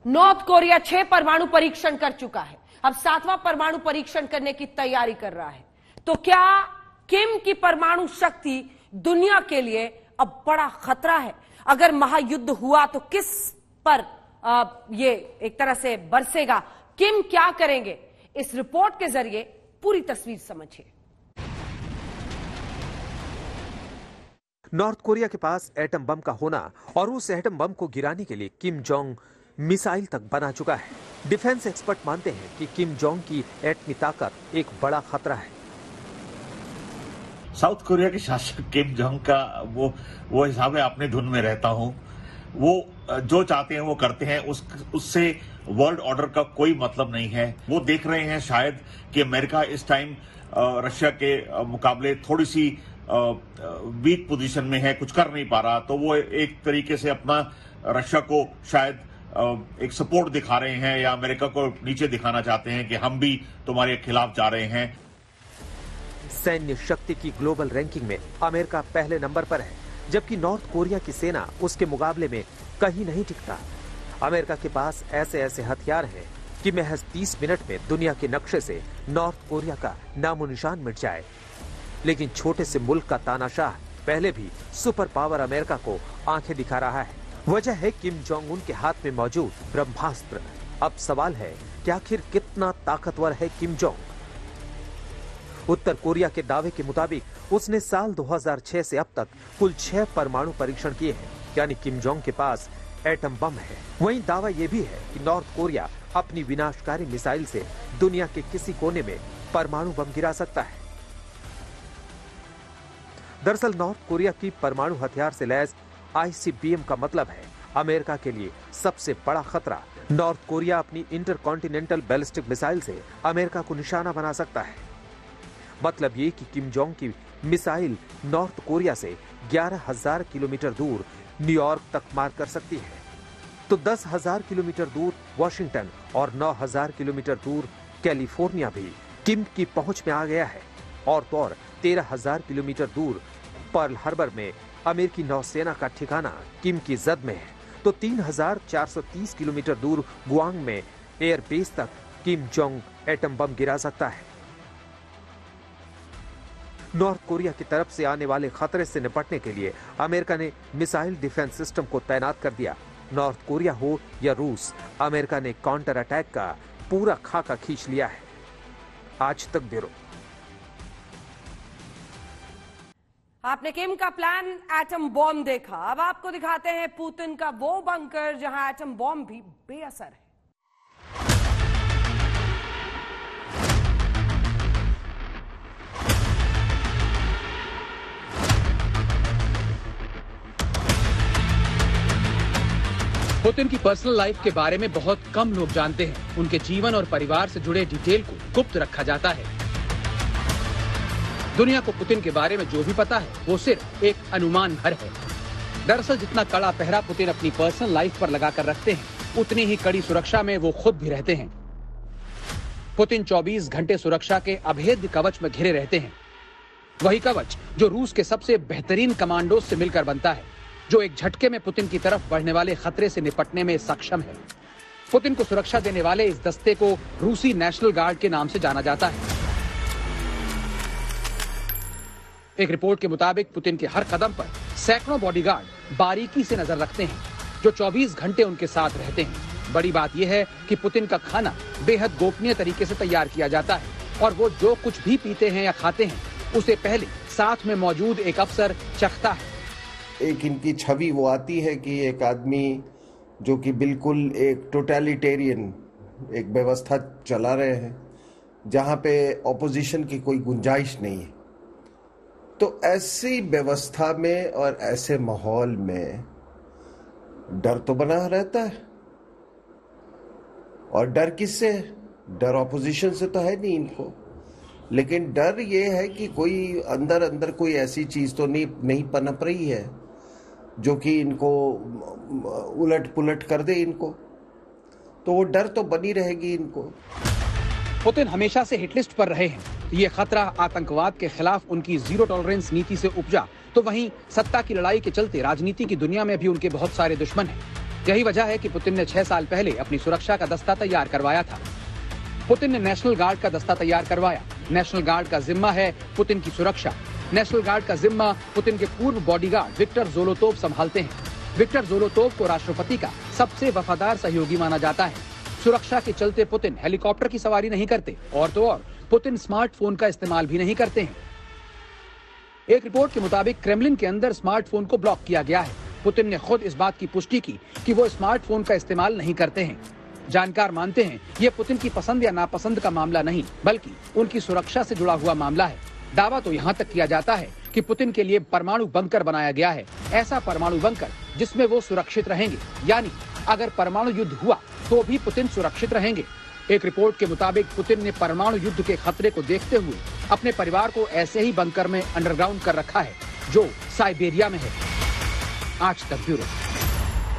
North Korea 6 परमाणु परीक्षण कर चुका है, अब 7वां परमाणु परीक्षण करने की तैयारी कर रहा है। तो क्या किम की परमाणु शक्ति दुनिया के लिए अब बड़ा खतरा है? अगर महायुद्ध हुआ तो किस पर ये एक तरह से बरसेगा? किम क्या करेंगे? इस रिपोर्ट के जरिए पूरी तस्वीर समझिए। नॉर्थ कोरिया के पास एटम बम का होना और उस एटम बम को गिराने के लिए किम जोंग मिसाइल तक बना चुका है। डिफेंस एक्सपर्ट मानते हैं कि किम जोंग की एटमी ताकत एक बड़ा खतरा है। साउथ कोरिया के शासक किम जोंग का वो हिसाब है, अपने धुन में रहता हूं। वो जो चाहते हैं वो करते हैं, उससे वर्ल्ड ऑर्डर का कोई मतलब नहीं है। वो देख रहे हैं शायद कि अमेरिका इस टाइम रशिया के मुकाबले थोड़ी सी वीक पोजीशन में है, कुछ कर नहीं पा रहा, तो वो एक तरीके से अपना रशिया को शायद एक सपोर्ट दिखा रहे हैं या अमेरिका को नीचे दिखाना चाहते हैं कि हम भी तुम्हारे खिलाफ जा रहे हैं। सैन्य शक्ति की ग्लोबल रैंकिंग में अमेरिका पहले नंबर पर है, जबकि नॉर्थ कोरिया की सेना उसके मुकाबले में कहीं नहीं टिकता। अमेरिका के पास ऐसे ऐसे हथियार हैं कि महज 30 मिनट में दुनिया के नक्शे से नॉर्थ कोरिया का नामो निशान मिट जाए। लेकिन छोटे से मुल्क का तानाशाह पहले भी सुपर पावर अमेरिका को आंखें दिखा रहा है। वजह है किम जोंग उन के हाथ में मौजूद ब्रह्मास्त्र। अब सवाल है कि आखिर कितना ताकतवर है किम जोंग? उत्तर कोरिया के दावे के मुताबिक उसने साल 2006 से अब तक कुल 6 परमाणु परीक्षण किए हैं, यानी किम जोंग के पास एटम बम है। वहीं दावा यह भी है कि नॉर्थ कोरिया अपनी विनाशकारी मिसाइल से दुनिया के किसी कोने में परमाणु बम गिरा सकता है। दरअसल नॉर्थ कोरिया की परमाणु हथियार से लैस ICBM का मतलब है अमेरिका के लिए सबसे बड़ा खतरा। नॉर्थ कोरिया अपनी इंटरकॉन्टिनेंटल बैलिस्टिक मिसाइल से अमेरिका को निशाना बना सकता है। मतलब ये कि किम जोंग की मिसाइल नॉर्थ कोरिया से 11,000 किलोमीटर दूर न्यूयॉर्क तक मार कर सकती है, तो 10,000 किलोमीटर दूर वॉशिंगटन और 9,000 किलोमीटर दूर कैलिफोर्निया भी किम की पहुंच में आ गया है। और तो और 13,000 किलोमीटर दूर पर्ल हार्बर में अमेरिकी नौसेना का ठिकाना किम की जद में है, तो 3,430 किलोमीटर दूर गुआंग में एयरबेस तक किम जोंग एटम बम गिरा सकता है। नॉर्थ कोरिया की तरफ से आने वाले खतरे से निपटने के लिए अमेरिका ने मिसाइल डिफेंस सिस्टम को तैनात कर दिया। नॉर्थ कोरिया हो या रूस, अमेरिका ने काउंटर अटैक का पूरा खाका खींच लिया है। आज तक ब्यूरो। आपने किम का प्लान एटम बॉम्ब देखा, अब आपको दिखाते हैं पुतिन का वो बंकर जहां एटम बॉम्ब भी बेअसर है। पुतिन की पर्सनल लाइफ के बारे में बहुत कम लोग जानते हैं। उनके जीवन और परिवार से जुड़े डिटेल को गुप्त रखा जाता है। दुनिया को पुतिन के बारे में जो भी पता है वो सिर्फ एक अनुमान भर है। दरअसल जितना कड़ा पहरा पुतिन अपनी पर्सनल लाइफ पर लगाकर रखते हैं, उतनी ही कड़ी सुरक्षा में वो खुद भी रहते हैं। पुतिन 24 घंटे सुरक्षा के अभेद्य कवच में घिरे रहते हैं। वही कवच जो रूस के सबसे बेहतरीन कमांडोज से मिलकर बनता है, जो एक झटके में पुतिन की तरफ बढ़ने वाले खतरे से निपटने में सक्षम है। पुतिन को सुरक्षा देने वाले इस दस्ते को रूसी नेशनल गार्ड के नाम से जाना जाता है। एक रिपोर्ट के मुताबिक पुतिन के हर कदम पर सैकड़ों बॉडीगार्ड बारीकी से नजर रखते हैं, जो 24 घंटे उनके साथ रहते हैं। बड़ी बात यह है कि पुतिन का खाना बेहद गोपनीय तरीके से तैयार किया जाता है और वो जो कुछ भी पीते हैं या खाते हैं, उसे पहले साथ में मौजूद एक अफसर चखता है। एक इनकी छवि वो आती है कि एक आदमी जो कि बिल्कुल एक टोटलिटेरियन एक व्यवस्था चला रहे हैं, जहां पे ऑपोजिशन की कोई गुंजाइश नहीं है। तो ऐसी व्यवस्था में और ऐसे माहौल में डर तो बना रहता है। और डर किससे? डर ऑपोजिशन से तो है नहीं इनको, लेकिन डर ये है कि कोई अंदर अंदर कोई ऐसी चीज तो नहीं पनप रही है जो कि इनको उलट पुलट कर दे इनको, तो वो डर तो बनी रहेगी इनको। पुतिन हमेशा से हिटलिस्ट पर रहे हैं। ये खतरा आतंकवाद के खिलाफ उनकी जीरो टॉलरेंस नीति से उपजा, तो वहीं सत्ता की लड़ाई के चलते राजनीति की दुनिया में भी उनके बहुत सारे दुश्मन हैं। यही वजह है कि पुतिन ने 6 साल पहले अपनी सुरक्षा का दस्ता तैयार करवाया था। पुतिन ने नेशनल गार्ड का दस्ता तैयार करवाया। नेशनल गार्ड का जिम्मा है पुतिन की सुरक्षा। नेशनल गार्ड का जिम्मा पुतिन के पूर्व बॉडीगार्ड विक्टर ज़ोलोतोव संभालते हैं। विक्टर ज़ोलोतोव को राष्ट्रपति का सबसे वफादार सहयोगी माना जाता है। सुरक्षा के चलते पुतिन हेलीकॉप्टर की सवारी नहीं करते और तो और पुतिन स्मार्टफोन का इस्तेमाल भी नहीं करते हैं। एक रिपोर्ट के मुताबिक क्रेमलिन के अंदर स्मार्टफोन को ब्लॉक किया गया है। पुतिन ने खुद इस बात की पुष्टि की कि वो स्मार्टफोन का इस्तेमाल नहीं करते हैं। जानकार मानते हैं ये पुतिन की पसंद या नापसंद का मामला नहीं, बल्कि उनकी सुरक्षा से जुड़ा हुआ मामला है। दावा तो यहाँ तक किया जाता है कि पुतिन के लिए परमाणु बंकर बनाया गया है, ऐसा परमाणु बंकर जिसमें वो सुरक्षित रहेंगे, यानी अगर परमाणु युद्ध हुआ तो भी पुतिन सुरक्षित रहेंगे। एक रिपोर्ट के मुताबिक पुतिन ने परमाणु युद्ध के खतरे को देखते हुए अपने परिवार को ऐसे ही बंकर में अंडरग्राउंड कर रखा है जो साइबेरिया में है। आज तक ब्यूरो।